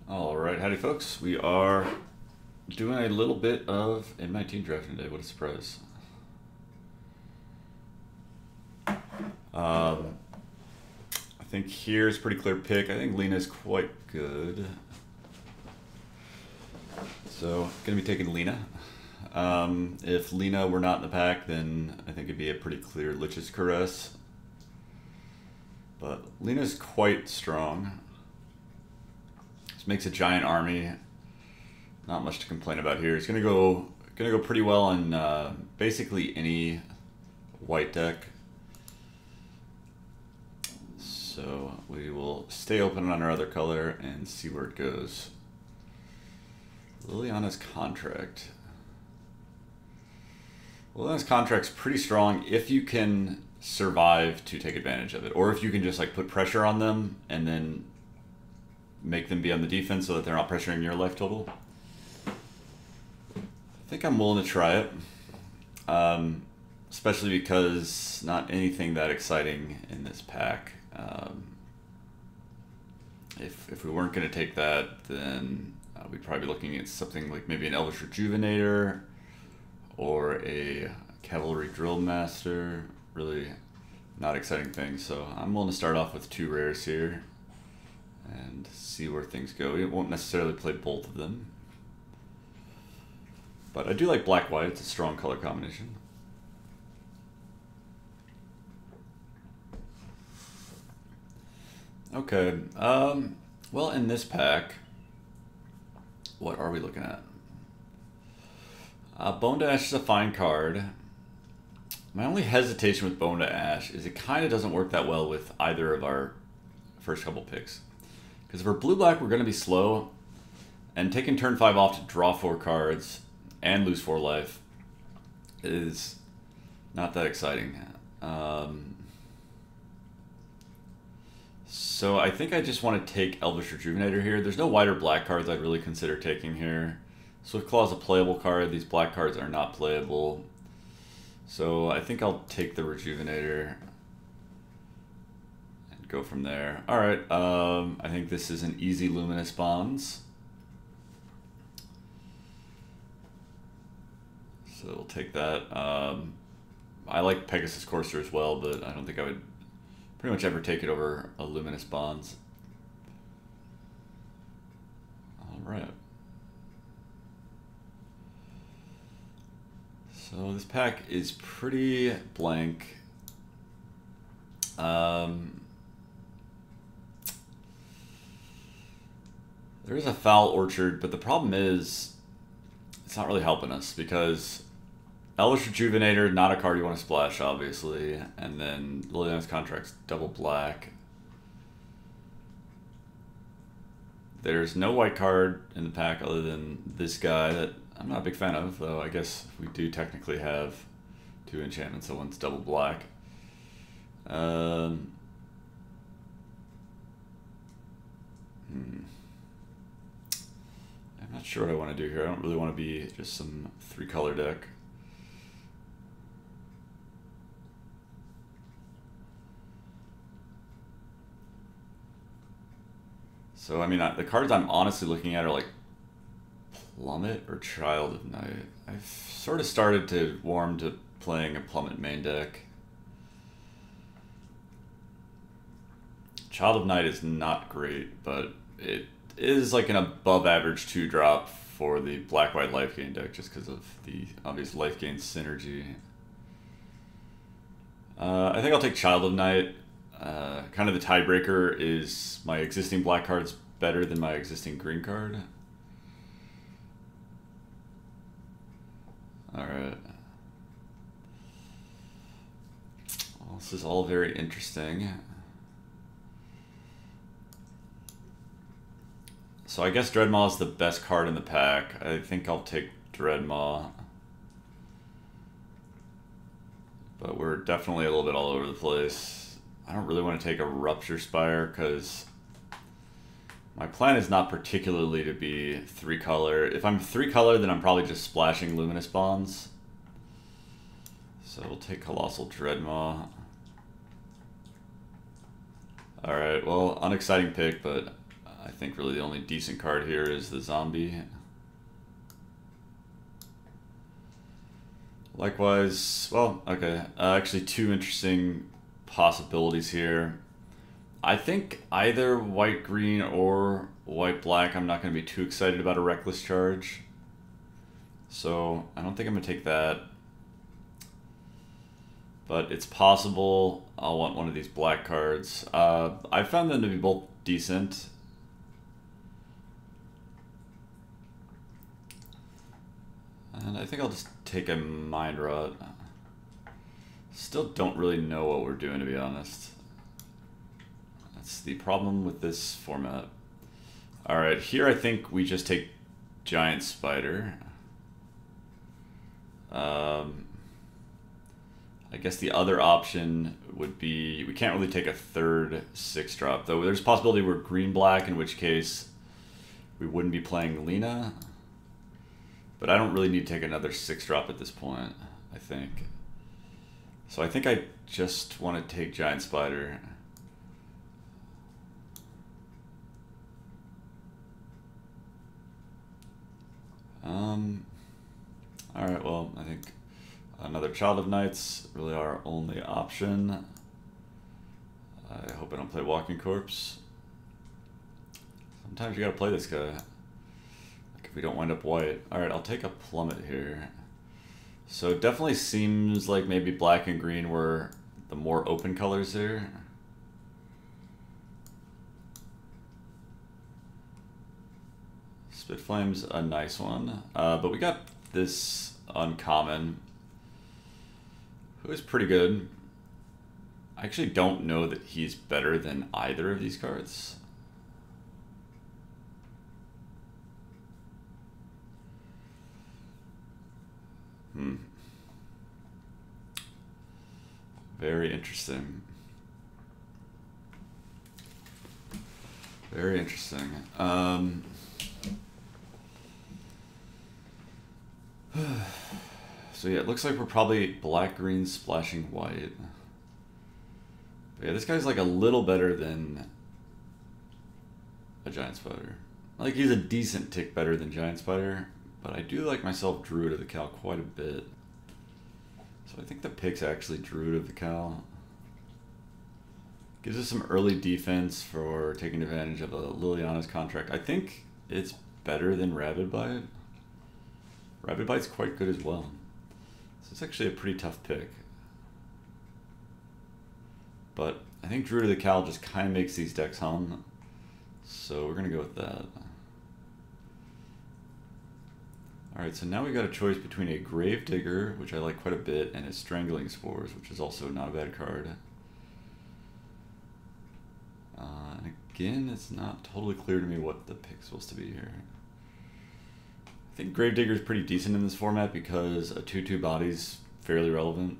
Alright, howdy folks. We are doing a little bit of M19 drafting today. What a surprise. I think here's a pretty clear pick. I think Lena's quite good. So, gonna be taking Lena. If Lena were not in the pack, then I think it'd be a pretty clear Lich's Caress. But Lena's quite strong. This makes a giant army. Not much to complain about here. It's gonna go pretty well on basically any white deck. So we will stay open on our other color and see where it goes. Liliana's Contract. Liliana's Contract's pretty strong if you can survive to take advantage of it, or if you can just like put pressure on them and then make them be on the defense so that they're not pressuring your life total. I think I'm willing to try it, especially because not anything that exciting in this pack. If we weren't going to take that, then we'd probably be looking at something like maybe an Elvish Rejuvenator or a Cavalry Drill Master. Really not exciting things. So I'm willing to start off with 2 rares here and see where things go. It won't necessarily play both of them, but I do like black-white. It's a strong color combination. Okay, well, in this pack, what are we looking at? Bone to Ash is a fine card. My only hesitation with Bone to Ash is it kind of doesn't work that well with either of our first couple picks. Because if we're blue-black, we're going to be slow, and taking turn 5 off to draw 4 cards and lose 4 life is not that exciting. So I think I just want to take Elvish Rejuvenator here. There's no white or black cards I'd really consider taking here. Swift Claw is a playable card. These black cards are not playable. So I think I'll take the Rejuvenator and go from there. Alright, I think this is an easy Luminous Bonds. So we'll take that. I like Pegasus Courser as well, but I don't think I would pretty much ever take it over a Luminous Bonds. Alright. So this pack is pretty blank. There is a Foul Orchard, but the problem is it's not really helping us because Elvish Rejuvenator, not a card you want to splash, obviously, and then Liliana's Contract's double black. There's no white card in the pack other than this guy that I'm not a big fan of, though I guess we do technically have 2 enchantments, so one's double black. I'm not sure what I want to do here. I don't really want to be just some 3-color deck. So, I mean, the cards I'm honestly looking at are like Plummet or Child of Night. I've sort of started to warm to playing a Plummet main deck. Child of Night is not great, but it is like an above average 2-drop for the black-white life gain deck just because of the obvious life gain synergy. I think I'll take Child of Night. Kind of the tiebreaker is my existing black card's better than my existing green card. Alright. Well, this is all very interesting. So I guess Dreadmaw is the best card in the pack. I think I'll take Dreadmaw. But we're definitely a little bit all over the place. I don't really want to take a Rupture Spire because my plan is not particularly to be 3-color. If I'm 3-color, then I'm probably just splashing Luminous Bonds. So we'll take Colossal Dreadmaw. Alright, well, unexciting pick, but I think really the only decent card here is the zombie. Likewise, well, okay, actually two interesting possibilities here. I think either white-green or white-black, I'm not going to be too excited about a Reckless Charge. So I don't think I'm going to take that. But it's possible I'll want one of these black cards. I found them to be both decent. And I think I'll just take a Mind Rot. Still don't really know what we're doing, to be honest. That's the problem with this format. Alright, here I think we just take Giant Spider. I guess the other option would be, we can't really take a third 6-drop, though there's a possibility we're green-black, in which case we wouldn't be playing Lena. But I don't really need to take another 6-drop at this point, I think. So I think I just want to take Giant Spider. Alright, well, I think another Child of Nights really our only option. I hope I don't play Walking Corpse. Sometimes you gotta play this guy. Like if we don't wind up white. Alright, I'll take a Plummet here. So it definitely seems like maybe black and green were the more open colors here. Spit Flame's a nice one. But we got this uncommon, who is pretty good. I actually don't know that he's better than either of these cards. Very interesting. Very interesting. So yeah, it looks like we're probably black, green, splashing white. But yeah, this guy's like a little better than a Giant Spider. Like he's a decent tick better than Giant Spider, but I do like myself Druid of the Cal quite a bit. So I think the pick's actually Druid of the Cal. Gives us some early defense for taking advantage of a Liliana's contract. I think it's better than Rabid Bite. Rabid Bite's quite good as well. So it's actually a pretty tough pick. But I think Druid of the Cal just kind of makes these decks hum. So we're going to go with that. Alright, so now we got a choice between a Gravedigger, which I like quite a bit, and a Strangling Spores, which is also not a bad card. And again, it's not totally clear to me what the pick's supposed to be here. I think Gravedigger is pretty decent in this format because a 2/2 body's fairly relevant.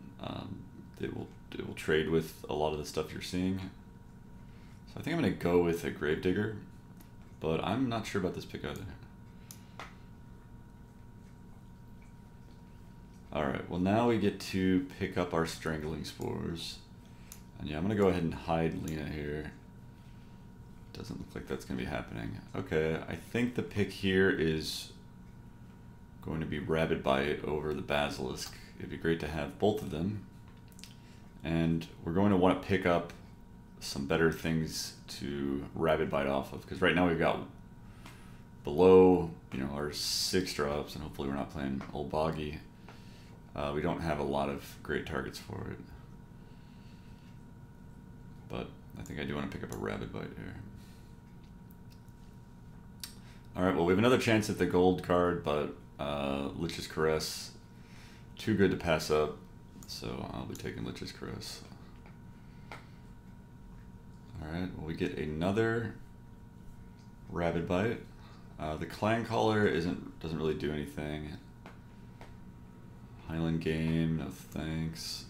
It will trade with a lot of the stuff you're seeing. So I think I'm going to go with a Gravedigger, but I'm not sure about this pick either. Alright, well now we get to pick up our Strangling Spores. And yeah, I'm going to go ahead and hide Lena here. Doesn't look like that's going to be happening. Okay, I think the pick here is going to be Rabid Bite over the Basilisk. It'd be great to have both of them. And we're going to want to pick up some better things to Rabid Bite off of. Because right now we've got below, our 6-drops, and hopefully we're not playing Old Boggy. We don't have a lot of great targets for it. But I think I do want to pick up a Rabid Bite here. Alright, well we have another chance at the gold card, but Lich's Caress, too good to pass up, so I'll be taking Lich's Caress. Alright, well we get another Rabid Bite. The Clan Caller doesn't really do anything. Highland Game, no thanks.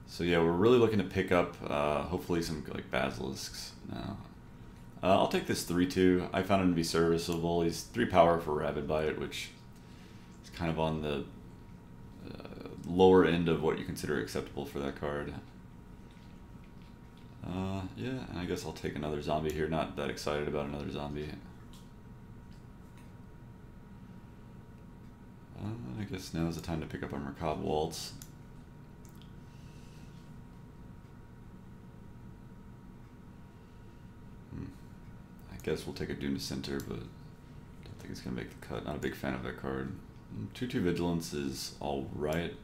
So yeah, we're really looking to pick up hopefully some like Basilisks now. I'll take this 3/2. I found him to be serviceable. He's 3 power for Rabid Bite, which is kind of on the lower end of what you consider acceptable for that card. Yeah, and I guess I'll take another zombie here. Not that excited about another zombie. I guess now is the time to pick up our Macabre Waltz. I guess we'll take a Dune Center, but don't think it's going to make the cut. Not a big fan of that card. 2/2 Vigilance is alright.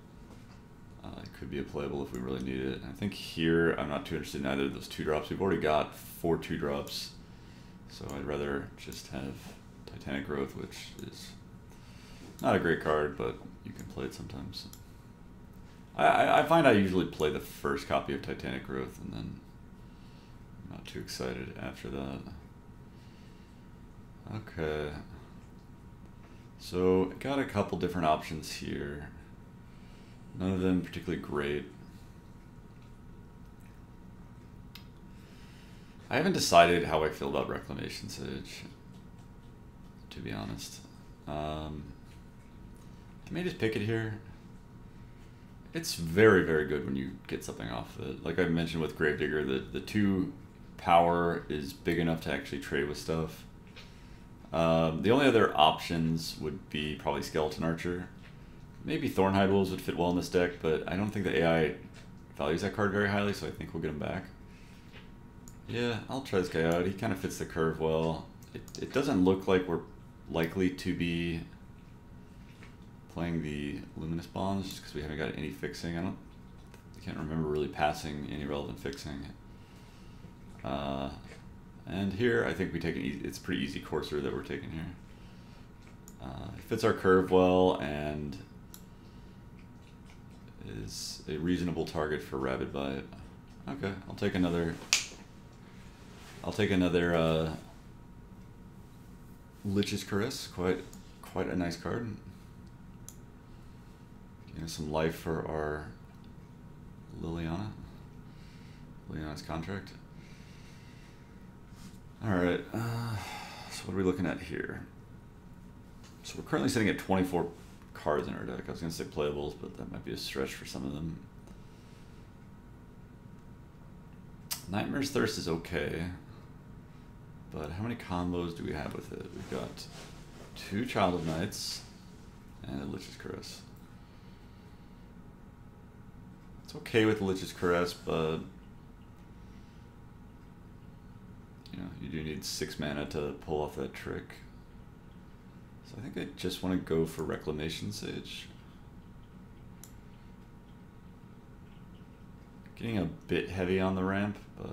It could be a playable if we really need it. I think here I'm not too interested in either of those 2-drops. We've already got 4 2-drops, so I'd rather just have Titanic Growth, which is not a great card, but you can play it sometimes. I find I usually play the first copy of Titanic Growth, and then I'm not too excited after that. Okay. So, got a couple different options here. None of them particularly great. I haven't decided how I feel about Reclamation Sage, to be honest. I may just pick it here. It's very, very good when you get something off of it. Like I mentioned with Gravedigger, the 2 power is big enough to actually trade with stuff. The only other options would be probably Skeleton Archer. Maybe Thornhide Wolves would fit well in this deck, but I don't think the AI values that card very highly, so I think we'll get him back. Yeah, I'll try this guy out. He kind of fits the curve well. It doesn't look like we're likely to be playing the Luminous Bombs, just because we haven't got any fixing. I can't remember really passing any relevant fixing. And here, I think we take it's a pretty easy courser that we're taking here. It fits our curve well and is a reasonable target for Rabid Bite. Okay, I'll take another Lich's Caress. Quite a nice card. Give us some life for our Liliana's Contract. Alright, so what are we looking at here? So we're currently sitting at 24 cards in our deck. I was going to say playables, but that might be a stretch for some of them. Nightmare's Thirst is okay, but how many combos do we have with it? We've got 2 Child of Nights and a Lich's Caress. It's okay with the Lich's Caress, but you know, you do need 6 mana to pull off that trick. So I think I just want to go for Reclamation Sage. Getting a bit heavy on the ramp, but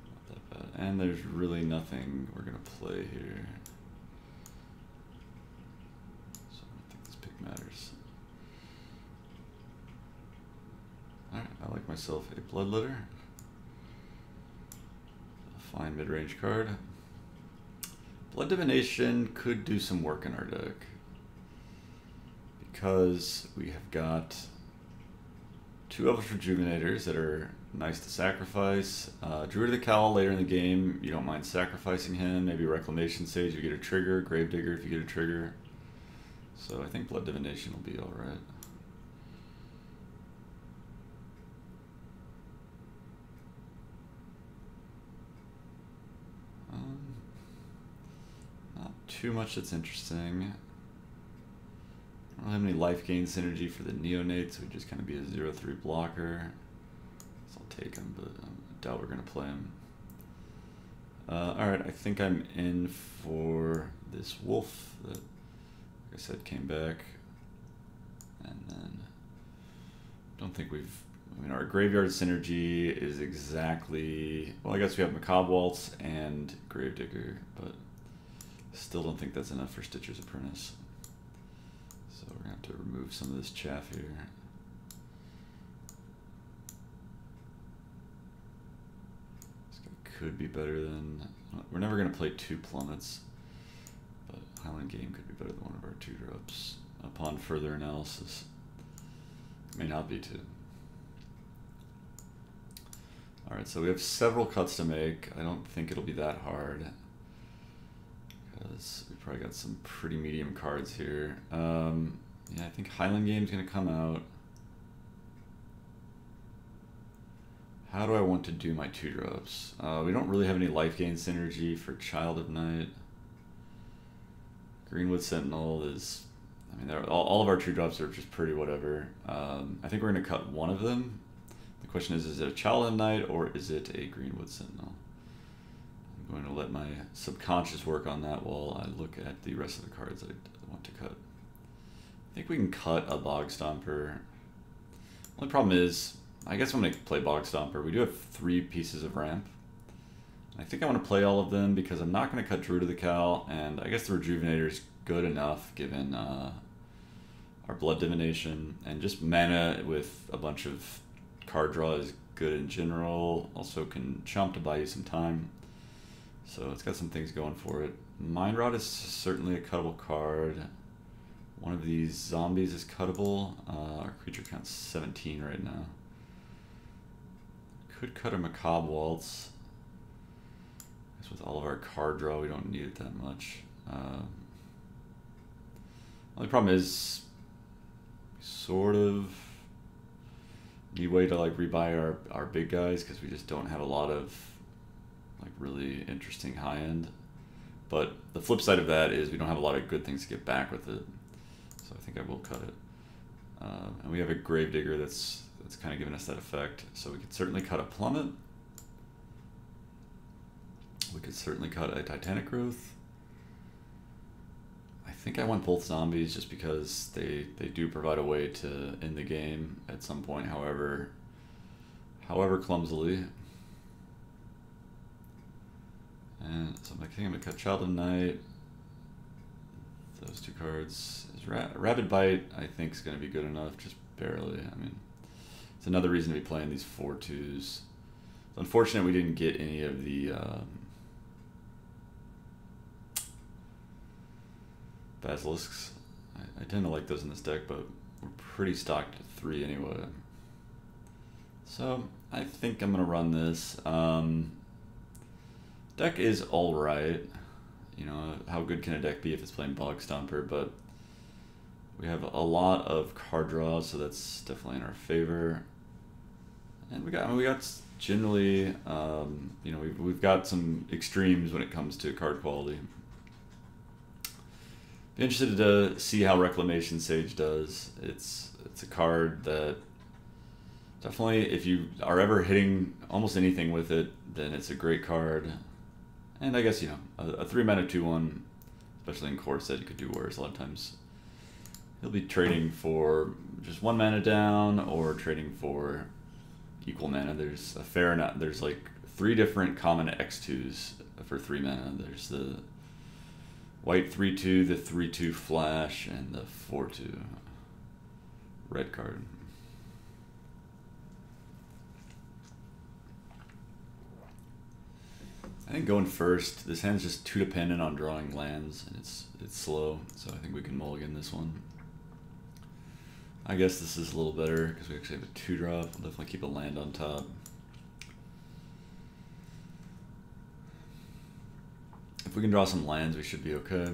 not that bad. And there's really nothing we're going to play here. So I don't think this pick matters. Alright, I like myself a Bloodletter. A fine mid-range card. Blood Divination could do some work in our deck, because we have got 2 Elvish Rejuvenators that are nice to sacrifice. Druid of the Cowl later in the game, you don't mind sacrificing him. Maybe Reclamation Sage, you get a trigger. Gravedigger if you get a trigger. So I think Blood Divination will be alright. Not too much that's interesting. I don't have any life gain synergy for the Neonate, so he'd just kind of be a 0/3 blocker. So I'll take him, but I doubt we're going to play him. Alright, I think I'm in for this wolf that, like I said, came back. And then, don't think we've, I mean, our graveyard synergy is exactly, well, I guess we have Macabre Waltz and Gravedigger, but still don't think that's enough for Stitcher's Apprentice. So we're going to have to remove some of this chaff here. This guy could be better than, we're never going to play 2 plummets, but Highland Game could be better than one of our 2-drops. Upon further analysis, it may not be 2. Alright, so we have several cuts to make. I don't think it'll be that hard, because we probably got some pretty medium cards here. Yeah, I think Highland Game's going to come out. How do I want to do my 2-drops? We don't really have any life gain synergy for Child of Night. Greenwood Sentinel is, I mean, all of our 2-drops are just pretty whatever. I think we're going to cut one of them. The question is it a Child of Night or is it a Greenwood Sentinel? I'm going to let my subconscious work on that while I look at the rest of the cards that I want to cut. I think we can cut a Bog Stomper. Only problem is, I guess I'm going to play Bog Stomper. We do have 3 pieces of ramp. I think I want to play all of them because I'm not going to cut Druid of the Cal, and I guess the Rejuvenator is good enough given our Blood Divination, and just mana with a bunch of card draw is good in general. Also can chump to buy you some time. So it's got some things going for it. Mind Rot is certainly a cuttable card. One of these zombies is cuttable. Our creature count's 17 right now. Could cut a Macabre Waltz. I guess with all of our card draw, we don't need it that much. Only problem is, sort of need way to like rebuy our big guys because we just don't have a lot of like really interesting high end. But the flip side of that is we don't have a lot of good things to get back with it. So I think I will cut it. And we have a Gravedigger that's kind of giving us that effect. So we could certainly cut a Plummet. We could certainly cut a Titanic Growth. I think I want both zombies just because they do provide a way to end the game at some point, however clumsily. And so I think I'm going to cut Child of Night. Those 2 cards. Rabid Bite, I think, is going to be good enough, just barely. I mean, it's another reason to be playing these 4/2s. It's unfortunate we didn't get any of the Basilisks. I tend to like those in this deck, but we're pretty stocked at 3 anyway. So I think I'm going to run this. Deck is alright. You know, how good can a deck be if it's playing Bog Stomper, but we have a lot of card draws, so that's definitely in our favor. And we got generally, you know, we've got some extremes when it comes to card quality. Be interested to see how Reclamation Sage does. It's a card that definitely, if you are ever hitting almost anything with it, then it's a great card. And I guess, you know, a 3-mana 2/1, especially in core set, you could do worse. A lot of times he'll be trading for just 1 mana down or trading for equal mana. There's a fair enough. There's like 3 different common X2s for 3 mana. There's the white 3/2, the 3/2 flash, and the 4/2 red card. I think going first, this hand's just too dependent on drawing lands, and it's slow, so I think we can mulligan this one. I guess this is a little better because we actually have a 2-drop. We'll definitely keep a land on top. If we can draw some lands, we should be okay.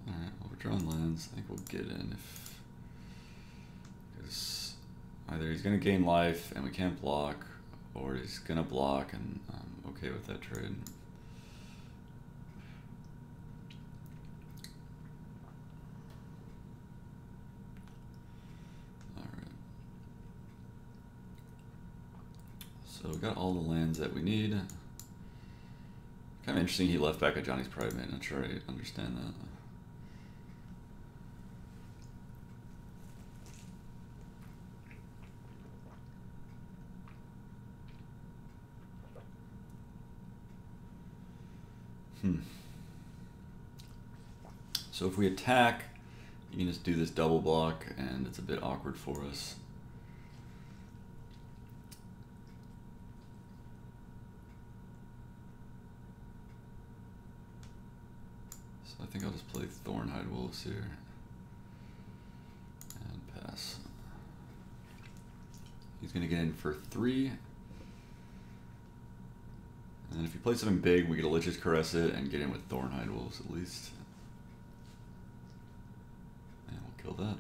Alright, well, we're drawing lands. I think we'll get in because either he's going to gain life and we can't block, or he's going to block and I'm okay with that trade. So we got all the lands that we need. Kind of interesting he left back at Johnny's Pride Mate. Not sure I understand that. So if we attack, you can just do this double block and it's a bit awkward for us. I think I'll just play Thornhide Wolves here and pass. He's going to get in for 3. And if he plays something big, we get to Lich's Caress it and get in with Thornhide Wolves at least. And we'll kill that.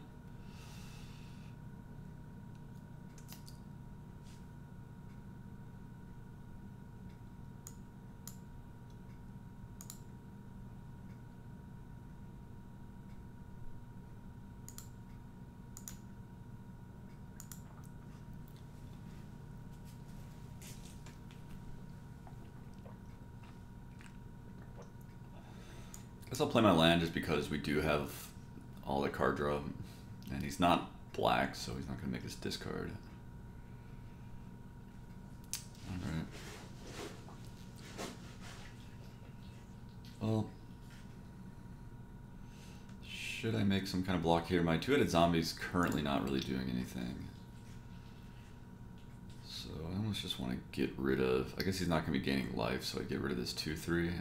I guess I'll play my land just because we do have all the card draw, and he's not black, so he's not going to make us discard. Alright. Well, should I make some kind of block here? My two-headed zombie's currently not really doing anything. So I almost just want to get rid of... I guess he's not going to be gaining life, so I get rid of this 2-3.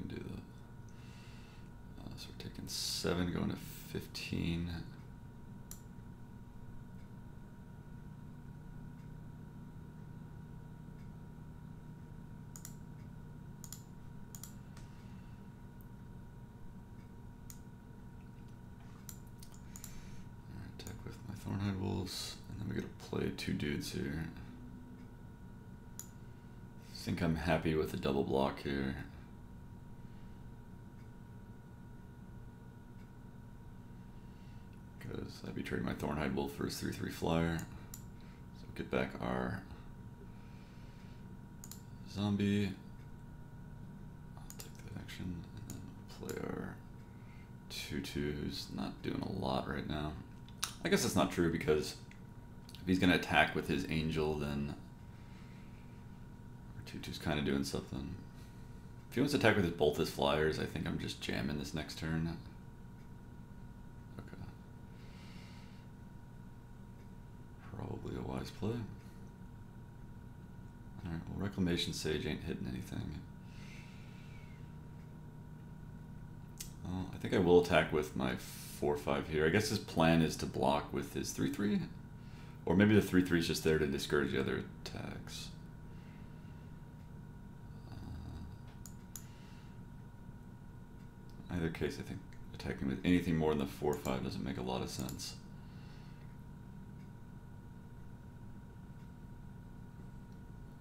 Do that. So we're taking 7, going to 15. Alright, attack with my Thornhide Wolves, and then we gotta play 2 dudes here. I think I'm happy with the double block here. Because I'd be trading my Thornhide Wolf for his 3/3 flyer. So get back our zombie. I'll take the action and then play our 2/2, who's not doing a lot right now. I guess that's not true because if he's going to attack with his angel, then our 2/2's kind of doing something. If he wants to attack with both his flyers, I think I'm just jamming this next turn. Probably a wise play. Alright, well, Reclamation Sage ain't hitting anything. Well, I think I will attack with my 4/5 here. I guess his plan is to block with his 3/3. Or maybe the 3/3 is just there to discourage the other attacks. Either case, I think attacking with anything more than the 4/5 doesn't make a lot of sense.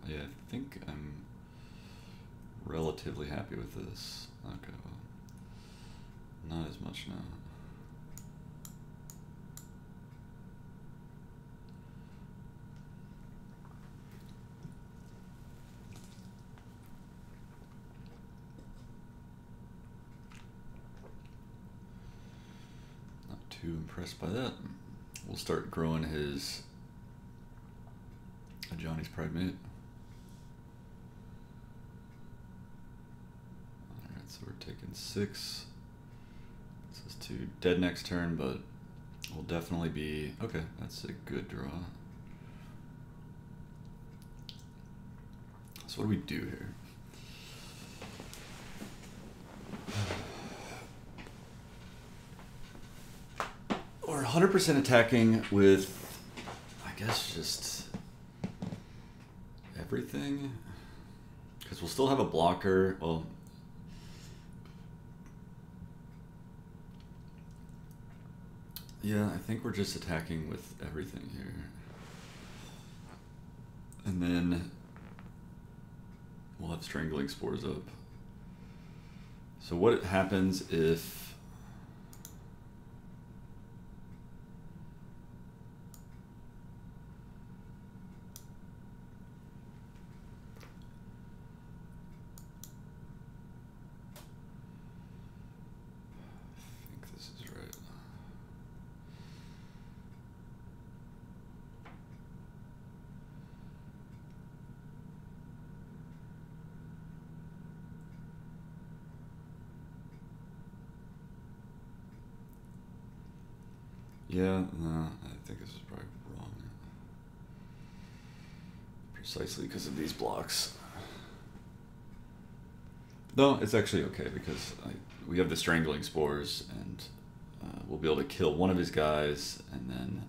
Yeah, I think I'm relatively happy with this. Okay, well, not as much now. Not too impressed by that. We'll start growing his Johnny's Pride Mate. So we're taking 6. This is 2 dead next turn, but we'll definitely be... Okay, that's a good draw. So what do we do here? We're 100% attacking with, I guess, just everything. Because we'll still have a blocker. Well... Yeah, I think we're just attacking with everything here. And then we'll have Strangling Spores up. So what happens if... I think this is right. Yeah, no, I think this is probably wrong. Precisely because of these blocks. No, it's actually okay because we have the Strangling Spores and we'll be able to kill one of his guys and then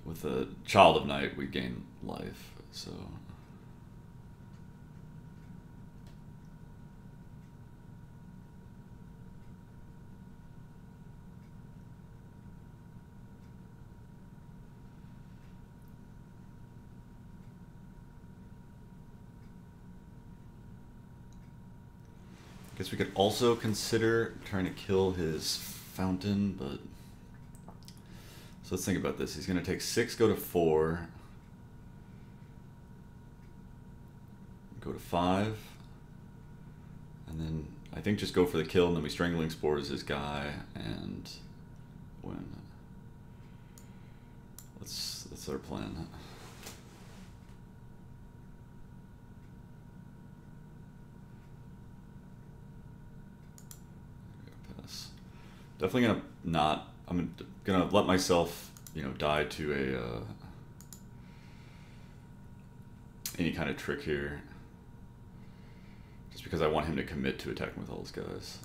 with a Child of Night, we gain life, so. I guess we could also consider trying to kill his fountain, but so let's think about this. He's going to take 6, go to 4, go to 5, and then I think just go for the kill, and then we Strangling Spores his guy and win. That's our plan. Definitely gonna not. I'm gonna let myself, die to a any kind of trick here, just because I want him to commit to attacking with all his guys.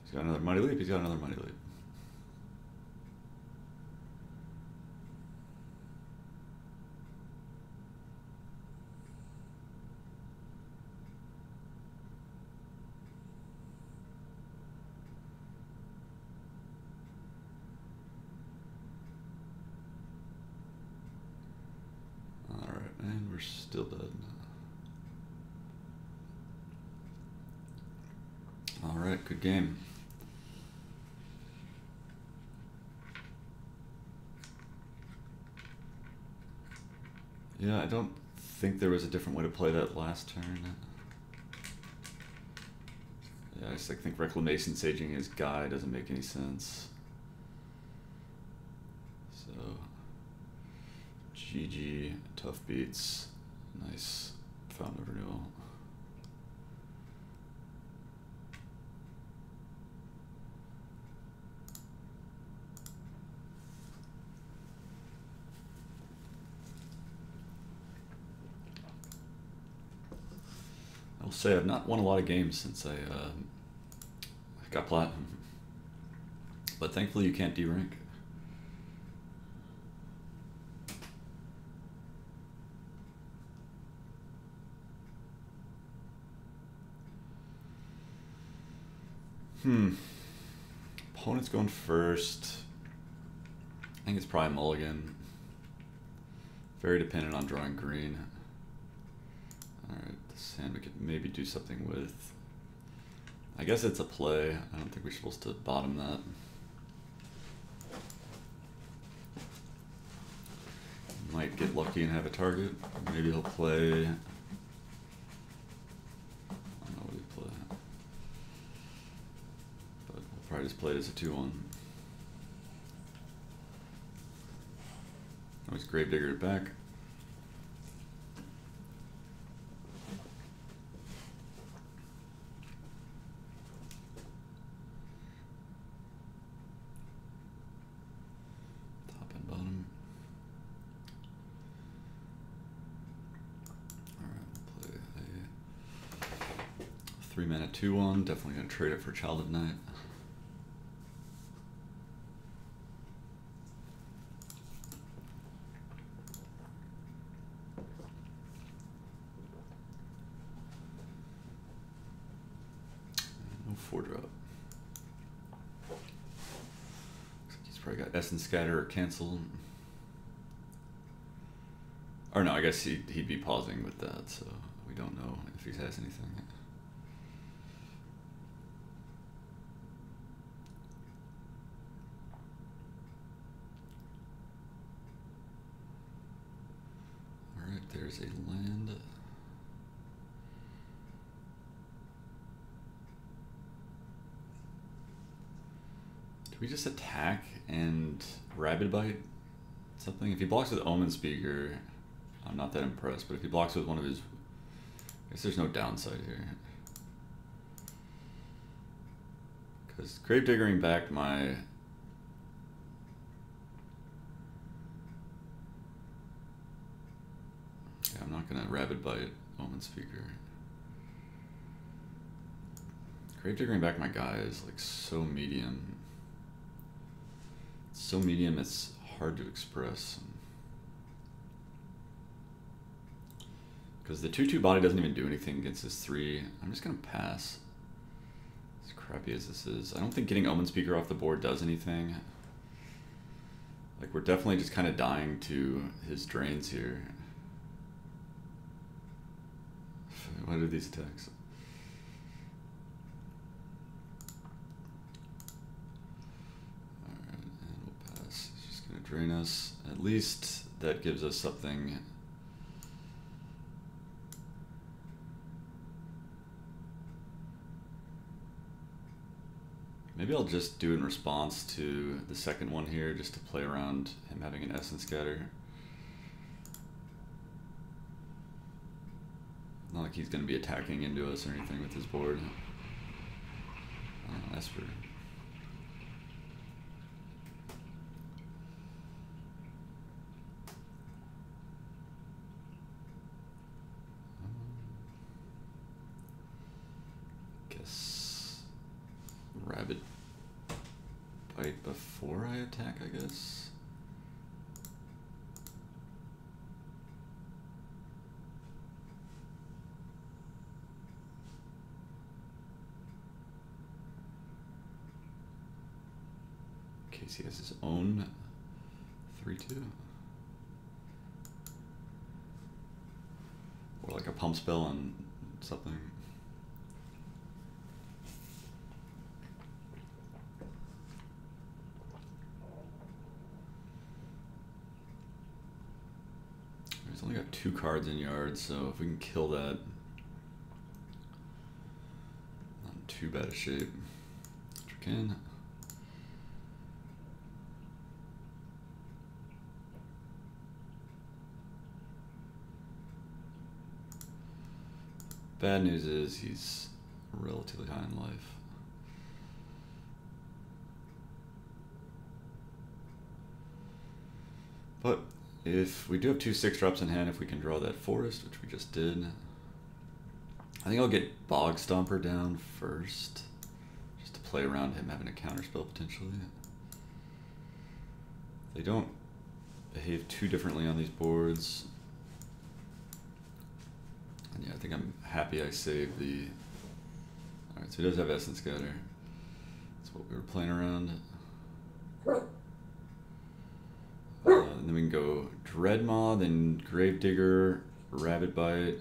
He's got another Mighty Leap. He's got another Mighty Leap. And we're still dead. Alright, good game. Yeah, I don't think there was a different way to play that last turn. Yeah, I just think Reclamation Saging his guy doesn't make any sense. So GG, tough beats, nice Fountain of Renewal. I will say I've not won a lot of games since I got Platinum, but thankfully you can't derank. Opponent's going first. I think it's probably mulligan. Very dependent on drawing green. Alright, this hand we could maybe do something with. I guess it's a play. I don't think we're supposed to bottom that. Might get lucky and have a target. Maybe he'll play. Probably just played as a 2-1. Always Gravedigger it back. Top and bottom. Alright, we'll play a 3-mana 2-1. Definitely gonna trade it for Child of Night. No 4-drop. Looks like he's probably got Essence Scatter or Cancel. Or no, I guess he'd be pausing with that, so we don't know if he has anything. Alright, there's a land. Do we just attack and Rabid Bite something? If he blocks with Omen Speaker, I'm not that impressed, but if he blocks with one of his... I guess there's no downside here. Because Gravediggering back my... Yeah, I'm not going to Rabid Bite Omen Speaker. Grave diggering back my guy is like so medium. It's so medium it's hard to express. Because the 2/2 body doesn't even do anything against this 3. I'm just gonna pass. As crappy as this is. I don't think getting Omen Speaker off the board does anything. Like, we're definitely just kind of dying to his drains here. What are these attacks? Alright, and we'll pass. He's just gonna drain us. At least that gives us something. Maybe I'll just do it in response to the second one here, just to play around him having an Essence Scatter. Not like he's going to be attacking into us or anything with his board. Esper. Guess Rabbit Bite before I attack, I guess. In case he has his own 3/2. Or like a pump spell on something. He's only got 2 cards in yard, so if we can kill that, not in too bad a shape. Which we can. Bad news is he's relatively high in life. But if we do have 2 6-drops in hand, if we can draw that forest, which we just did, I think I'll get Bog Stomper down first, just to play around him having a counterspell potentially. They don't behave too differently on these boards. And yeah, I think I'm happy I saved the... Alright, so he does have Essence Scatter. That's what we were playing around. And then we can go Dreadmaw, then Gravedigger, Rabbit Bite.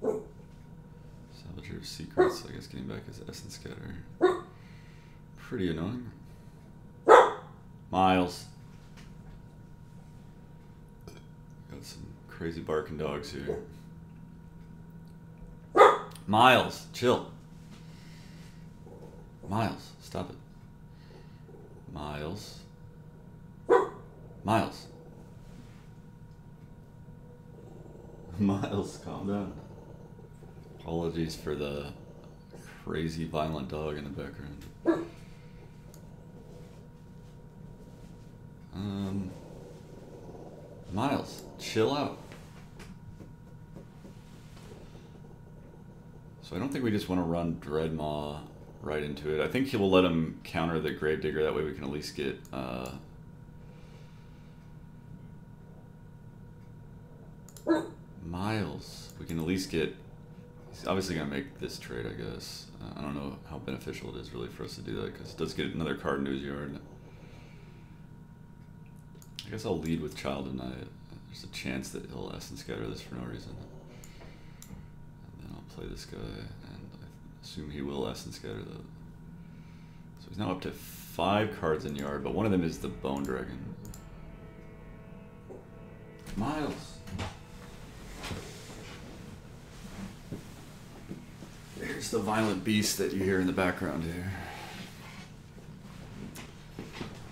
Salvager of Secrets, I guess getting back his Essence Scatter. Pretty annoying. Miles. Got some crazy barking dogs here. Miles, chill. Miles, stop it. Miles. Miles. Miles, calm down. Apologies for the crazy violent dog in the background. Miles, chill out. So I don't think we just want to run Dreadmaw right into it. I think he will let him counter the Gravedigger, that way we can at least get Miles. We can at least get... He's obviously going to make this trade, I guess. I don't know how beneficial it is really for us to do that, because it does get another card into his yard. I guess I'll lead with Child of Night. There's a chance that he'll Essence Scatter this for no reason. And then I'll play this guy, and I assume he will Essence Scatter though. So he's now up to 5 cards in yard, but one of them is the Bone Dragon. Miles! Here's the violent beast that you hear in the background here.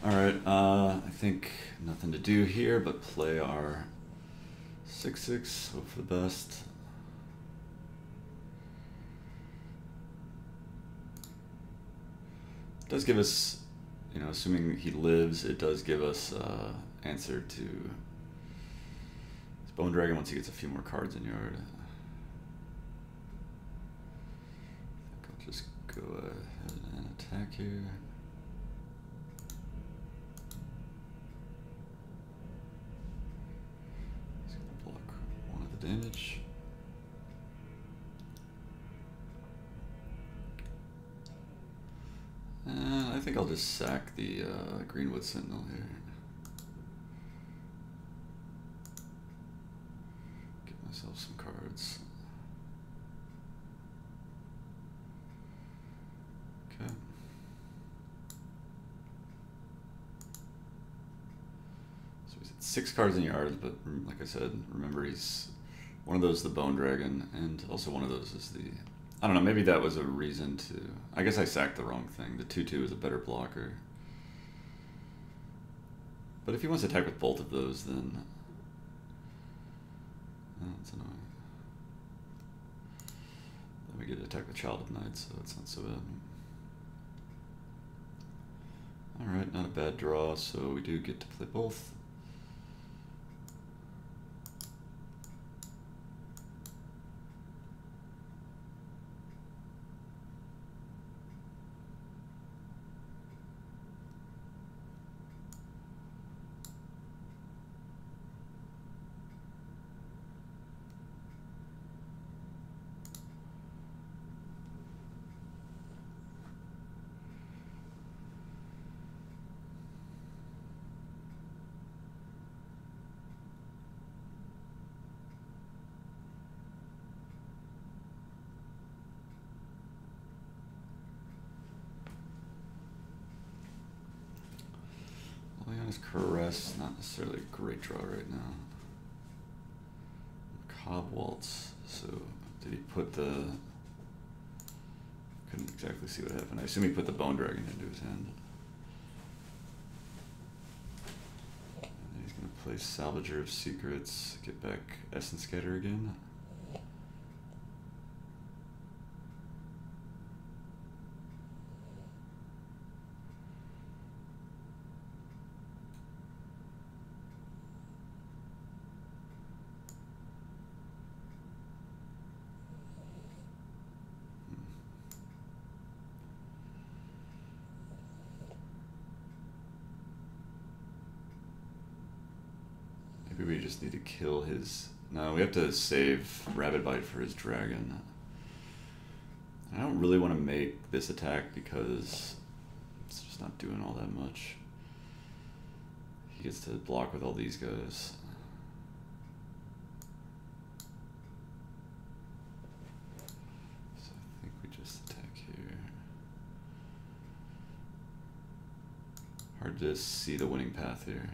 Alright, I think nothing to do here but play our 6/6, hope for the best. It does give us, you know, assuming he lives, it does give us answer to his Bone Dragon once he gets a few more cards in yard. I think I'll just go ahead and attack here. He's gonna block one of the damage. And I think I'll just sack the Greenwood Sentinel here. Get myself some cards. Okay. So he's at 6 cards in yard, but like I said, remember he's one of those the Bone Dragon, and also one of those is the, I don't know, maybe that was a reason to, I guess I sacked the wrong thing. The 2/2 is a better blocker. But if he wants to attack with both of those, then that's annoying. Then we get to attack with Child of Night, so that's not so bad. Alright, not a bad draw, so we do get to play both. Caress, not necessarily a great draw right now. Cobb Waltz, so did he put the, couldn't exactly see what happened. I assume he put the Bone Dragon into his hand. And then he's going to play Salvager of Secrets, get back Essence Scatter again. Maybe we just need to kill his, no, we have to save Rabid Bite for his dragon. I don't really want to make this attack because it's just not doing all that much. He gets to block with all these guys. So I think we just attack here. Hard to see the winning path here.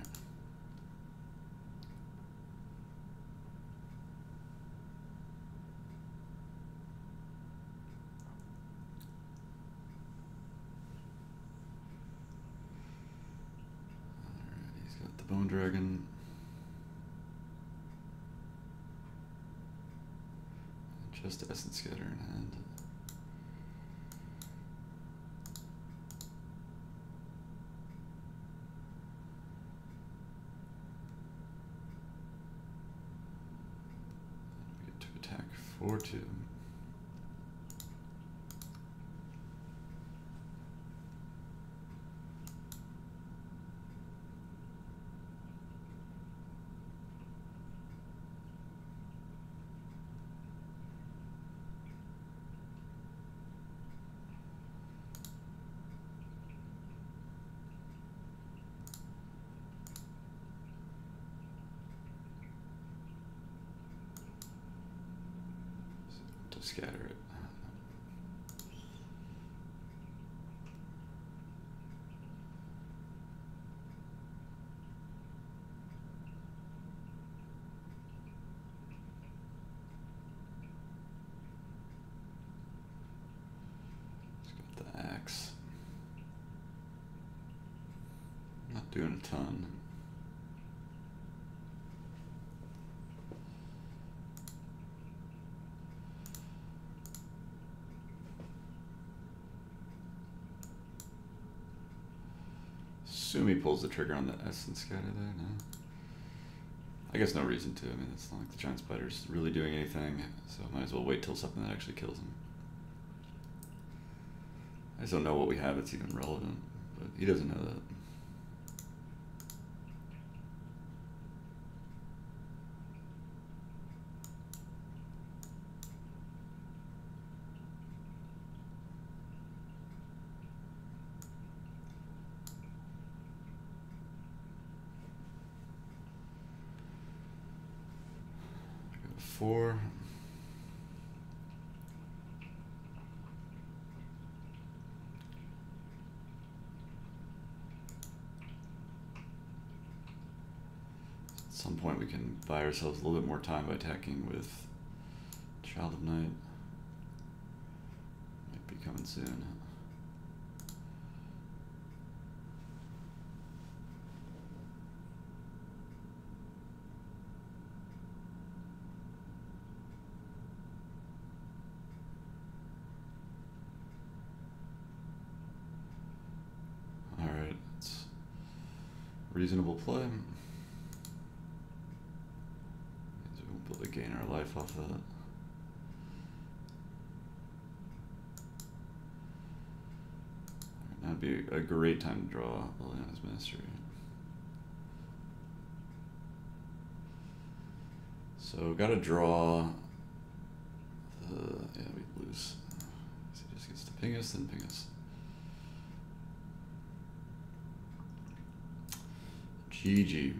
Bone Dragon. Just Essence Scatter in hand. We get to attack 4/2. To scatter it. Let's got the axe. Not doing a ton. Assume he pulls the trigger on the Essence Scatter there, no? I guess no reason to. I mean, it's not like the giant spider's really doing anything, so might as well wait till something that actually kills him. I just don't know what we have that's even relevant, but he doesn't know that. I got 4. At some point we can buy ourselves a little bit more time by attacking with Child of Night. Might be coming soon. Alright, it's reasonable play. We won't be able to gain our life off of that. That'd be a great time to draw Liliana's Ministry. So gotta draw the, yeah, we lose. So he just gets to ping us, then ping us. GG.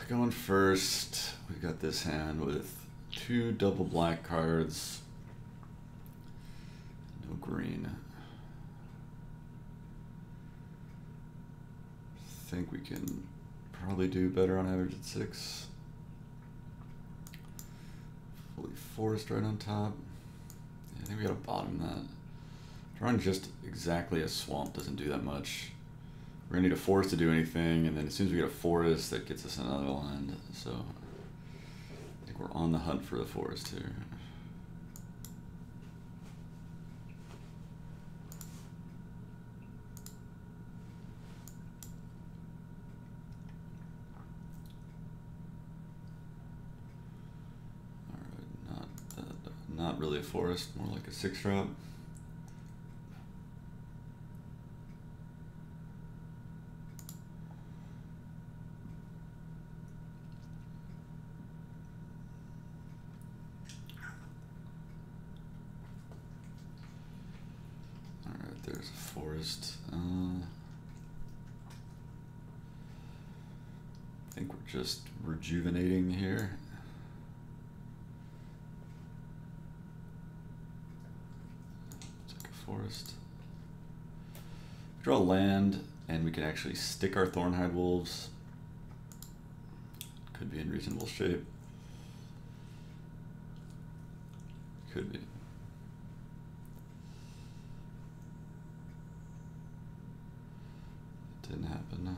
Going first, we got this hand with 2 double black cards, no green. I think we can probably do better on average at 6. Fully forest right on top. Yeah, I think we gotta bottom that. Drawing just exactly a swamp doesn't do that much. We're gonna need a forest to do anything, and then as soon as we get a forest, that gets us another land. So I think we're on the hunt for the forest here. All right, not really a forest, more like a 6-drop. There's a forest. I think we're just rejuvenating here. It's like a forest. Draw land, and we can actually stick our Thornhide Wolves. Could be in reasonable shape. Could be. Didn't happen.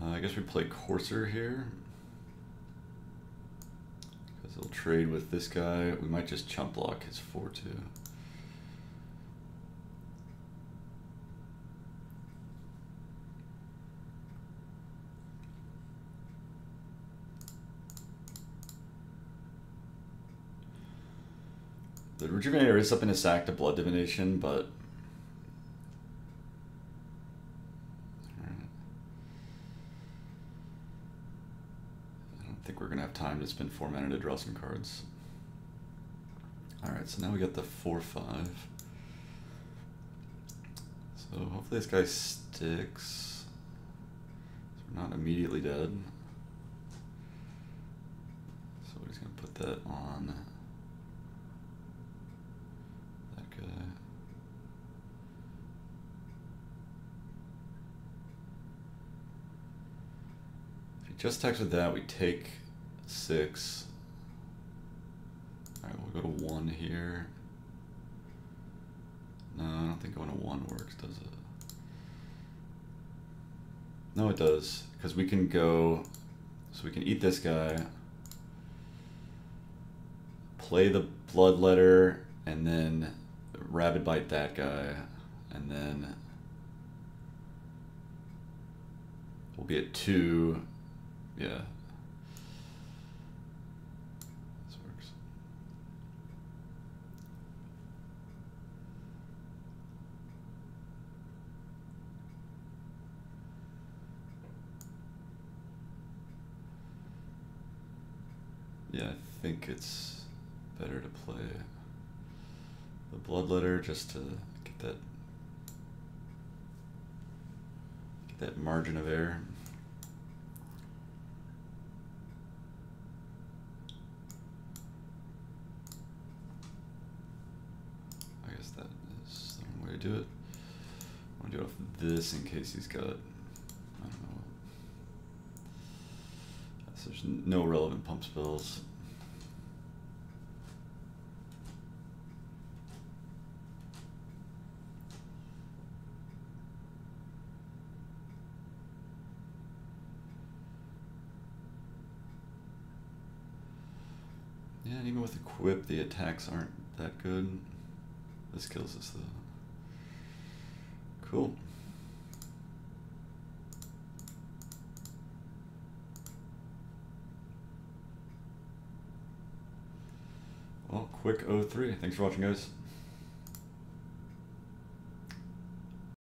I guess we play Courser here. Because he'll trade with this guy. We might just chump block his 4-2. The Rejuvenator is up in a sack to Blood Divination, but we're gonna have time to spend 4 mana to draw some cards. Alright, so now we got the 4/5. So hopefully this guy sticks. So we're not immediately dead. So we're just gonna put that on that guy. If he just attacks with that, we take 6. Alright, we'll go to 1 here. No, I don't think going to 1 works, does it? No, it does, because we can go, so we can eat this guy, play the Bloodletter, and then Rabid Bite that guy, and then we'll be at 2, yeah. This works. Yeah, I think it's better to play the Bloodletter just to get that margin of error. I guess that is the wrong way to do it. I want to do it off this in case he's got, I don't know. So there's no relevant pump spells. Yeah, and even with Equip, the attacks aren't that good. This kills us though. Cool. Well, quick 03. Thanks for watching, guys.